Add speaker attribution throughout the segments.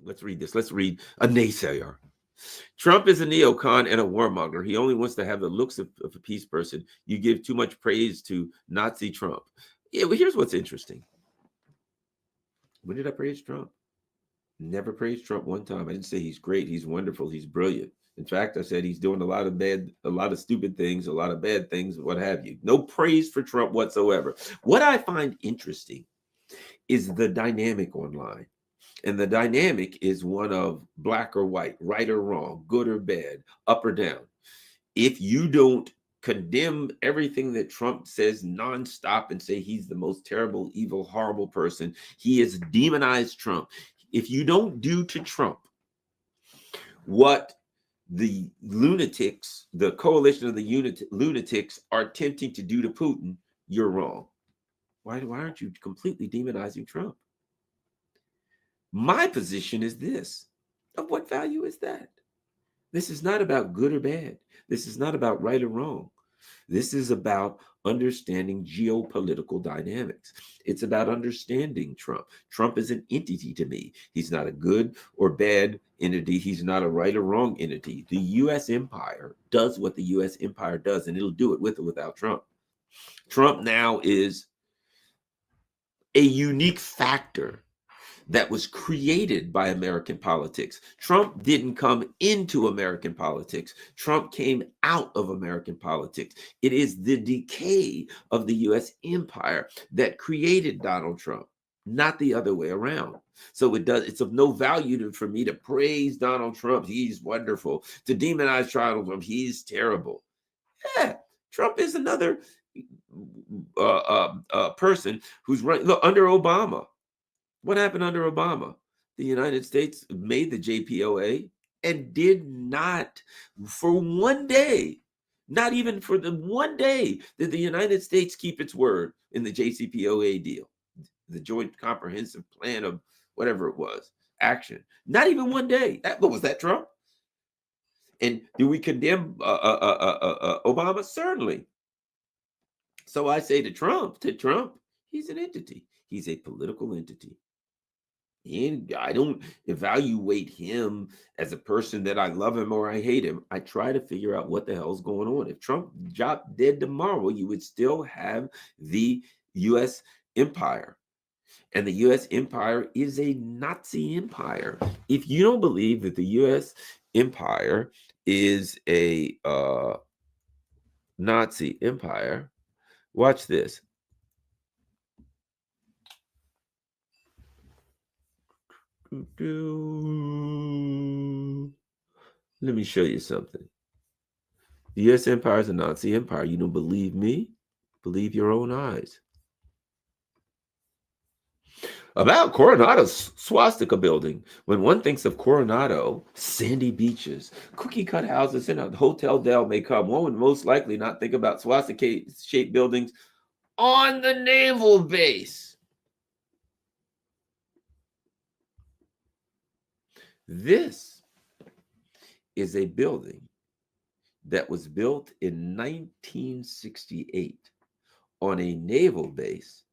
Speaker 1: Let's read this. Let's read a naysayer. Trump is a neocon and a warmonger. He only wants to have the looks of a peace person. You give too much praise to Nazi Trump. Yeah, well, here's what's interesting. When did I praise Trump? Never praised Trump one time. I didn't say he's great, he's wonderful, he's brilliant. In fact, I said he's doing a lot of stupid things, a lot of bad things, what have you. No praise for Trump whatsoever. What I find interesting is the dynamic online. And the dynamic is one of black or white, right or wrong, good or bad, up or down. If you don't condemn everything that Trump says nonstop and say he's the most terrible, evil, horrible person, he has demonized Trump. If you don't do to Trump what the lunatics, the coalition of the lunatics are attempting to do to Putin, you're wrong. Why aren't you completely demonizing Trump? My position is this. Of what value is that? This is not about good or bad. This is not about right or wrong. This is about understanding geopolitical dynamics. It's about understanding Trump. Trump is an entity to me. He's not a good or bad entity. He's not a right or wrong entity. The U.S. empire does what the U.S. empire does, and it'll do it with or without Trump. Trump now is a unique factor that was created by American politics. Trump didn't come into American politics. Trump came out of American politics. It is the decay of the U.S. empire that created Donald Trump, not the other way around. So it's of no value for me to praise Donald Trump. He's wonderful. To demonize Donald Trump, he's terrible. Yeah, Trump is another person who's running. Look, under Obama, what happened under Obama? The United States made the JPOA and did not, for one day, not even for the one day, did the United States keep its word in the JCPOA deal, the Joint Comprehensive Plan of whatever it was, action. Not even one day. What was that, Trump? And do we condemn Obama? Certainly. So I say to Trump, he's an entity. He's a political entity. And I don't evaluate him as a person that I love him or I hate him. I try to figure out what the hell's going on. If Trump dropped dead tomorrow, you would still have the U.S. empire. And the U.S. empire is a Nazi empire. If you don't believe that the U.S. empire is a Nazi empire, watch this. Let me show you something. The U.S. empire is a Nazi empire. You don't believe me? Believe your own eyes. About Coronado's swastika building. When one thinks of Coronado, sandy beaches, cookie-cut houses, and a Hotel Del may come, one would most likely not think about swastika-shaped buildings on the naval base. This is a building that was built in 1968 on a naval base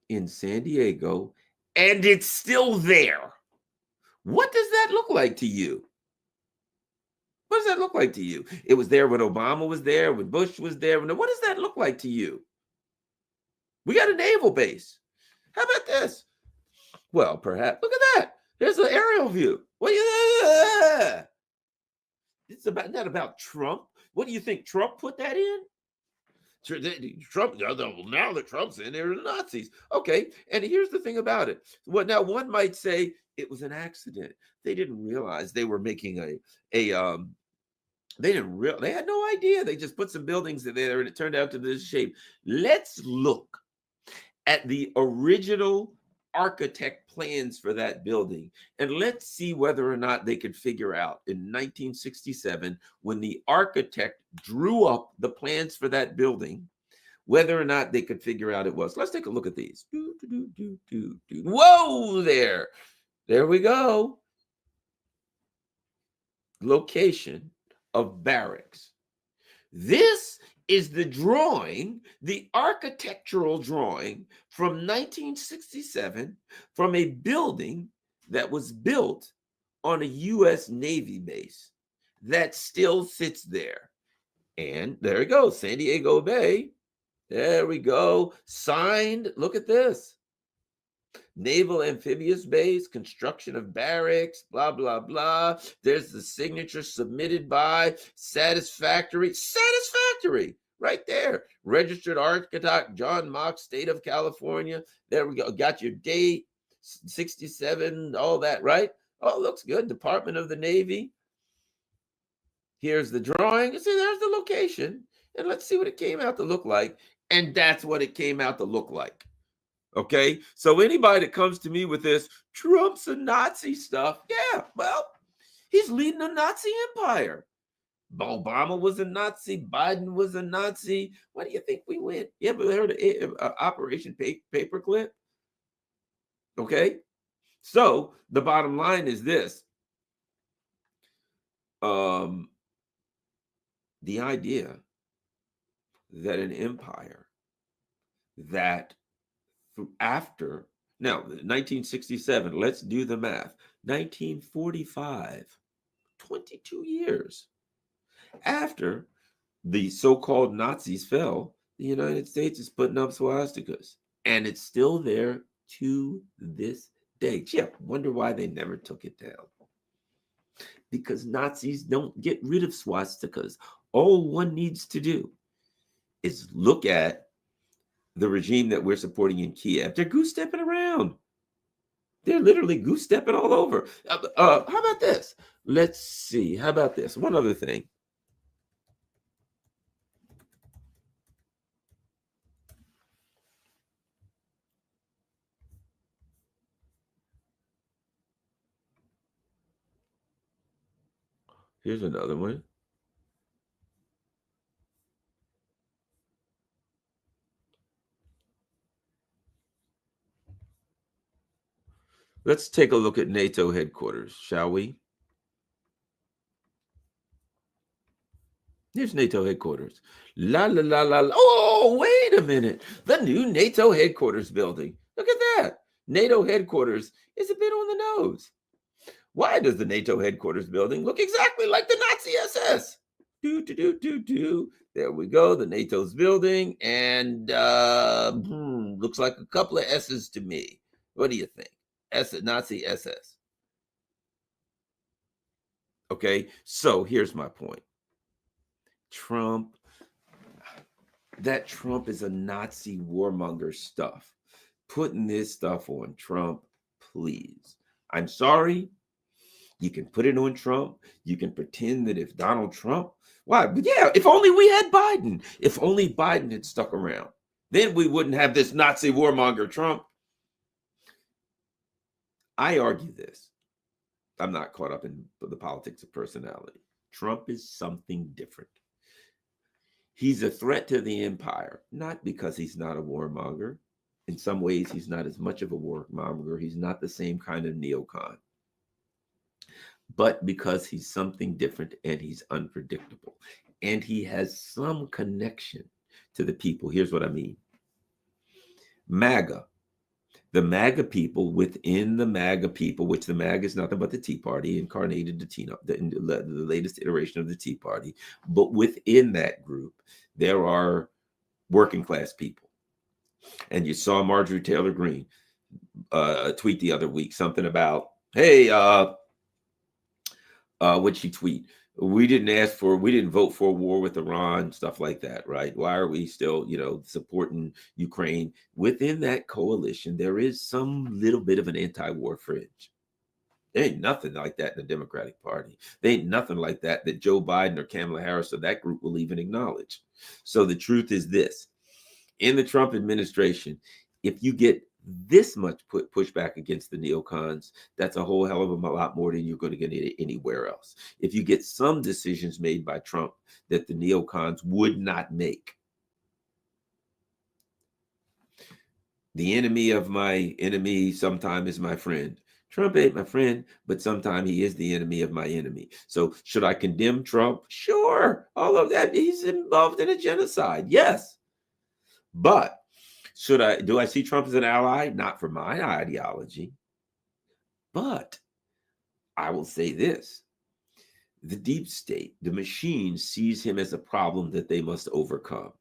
Speaker 1: in San Diego, and it's still there. What does that look like to you? What does that look like to you? It was there when Obama was there, when Bush was there. What does that look like to you? We got a naval base. How about this? Well, perhaps, look at that. There's an aerial view. It's not about Trump. What do you think? Trump put that in? Trump, now that Trump's in there, the Nazis. Okay, and here's the thing about it. Well, now one might say it was an accident. They didn't realize they were making they had no idea. They just put some buildings there and it turned out to this shape. Let's look at the original architect plans for that building, and let's see whether or not they could figure out in 1967, when the architect drew up the plans for that building, whether or not they could figure out it was. Let's take a look at these. Whoa there we go. Location of barracks. This is the drawing, the architectural drawing from 1967 from a building that was built on a U.S. Navy base that still sits there. And there we go, San Diego Bay. There we go. Signed. Look at this. Naval Amphibious Base, construction of barracks, blah, blah, blah. There's the signature submitted by Satisfactory. Satisfactory, right there. Registered architect John Mock, State of California. There we go. Got your date, 67, all that, right? Oh, looks good. Department of the Navy. Here's the drawing. See, there's the location. And let's see what it came out to look like. And that's what it came out to look like. Okay, so anybody that comes to me with this Trump's a Nazi stuff, yeah, well, he's leading a Nazi empire. Obama was a Nazi, Biden was a Nazi. Why do you think we went? Yeah, but we heard of Operation Paperclip. Okay, so the bottom line is this: the idea that an empire that after now 1967, let's do the math, 1945, 22 years after the so-called Nazis fell, the United States is putting up swastikas, and it's still there to this day. Gee, I wonder why they never took it down. Because Nazis don't get rid of swastikas. All one needs to do is look at the regime that we're supporting in Kiev. They're goose-stepping around. They're literally goose-stepping all over. How about this? Let's see. How about this? One other thing. Here's another one. Let's take a look at NATO headquarters, shall we? Here's NATO headquarters. La, la, la, la, la. Oh, wait a minute. The new NATO headquarters building. Look at that. NATO headquarters is a bit on the nose. Why does the NATO headquarters building look exactly like the Nazi SS? There we go. The NATO's building. And looks like a couple of S's to me. What do you think? Nazi SS. Okay, so here's my point. Trump is a Nazi warmonger stuff. Putting this stuff on Trump, please. I'm sorry. You can put it on Trump. You can pretend that if Donald Trump, why? But yeah, if only we had Biden. If only Biden had stuck around, then we wouldn't have this Nazi warmonger Trump. I argue this. I'm not caught up in the politics of personality. Trump is something different. He's a threat to the empire, not because he's not a warmonger. In some ways, he's not as much of a warmonger. He's not the same kind of neocon. But because he's something different and he's unpredictable. And he has some connection to the people. Here's what I mean. MAGA. The MAGA people within the MAGA people, which the MAGA is nothing but the Tea Party, incarnated the latest iteration of the Tea Party. But within that group, there are working class people. And you saw Marjorie Taylor Greene tweet the other week something about, hey, what'd she tweet? We didn't vote for a war with Iran, stuff like that, right? Why are we still, supporting Ukraine? Within that coalition, there is some little bit of an anti-war fringe. There ain't nothing like that in the Democratic Party. There ain't nothing like that Joe Biden or Kamala Harris or that group will even acknowledge. So the truth is this. In the Trump administration, if you get this much pushback against the neocons, that's a whole hell of a lot more than you're going to get anywhere else. If you get some decisions made by Trump that the neocons would not make. The enemy of my enemy sometime is my friend. Trump ain't my friend, but sometimes he is the enemy of my enemy. So should I condemn Trump? Sure. All of that. He's involved in a genocide. Yes. But do I see Trump as an ally? Not for my ideology. But I will say this. The deep state, the machine, sees him as a problem that they must overcome.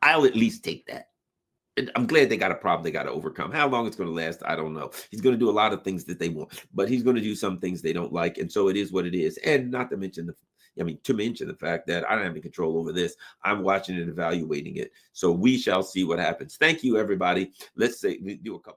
Speaker 1: I'll at least take that. I'm glad they got a problem they got to overcome. How long it's going to last, I don't know. He's going to do a lot of things that they want, but he's going to do some things they don't like. And so it is what it is. And not to mention the fact that I don't have any control over this. I'm watching and evaluating it. So we shall see what happens. Thank you, everybody. Let's say we do a couple.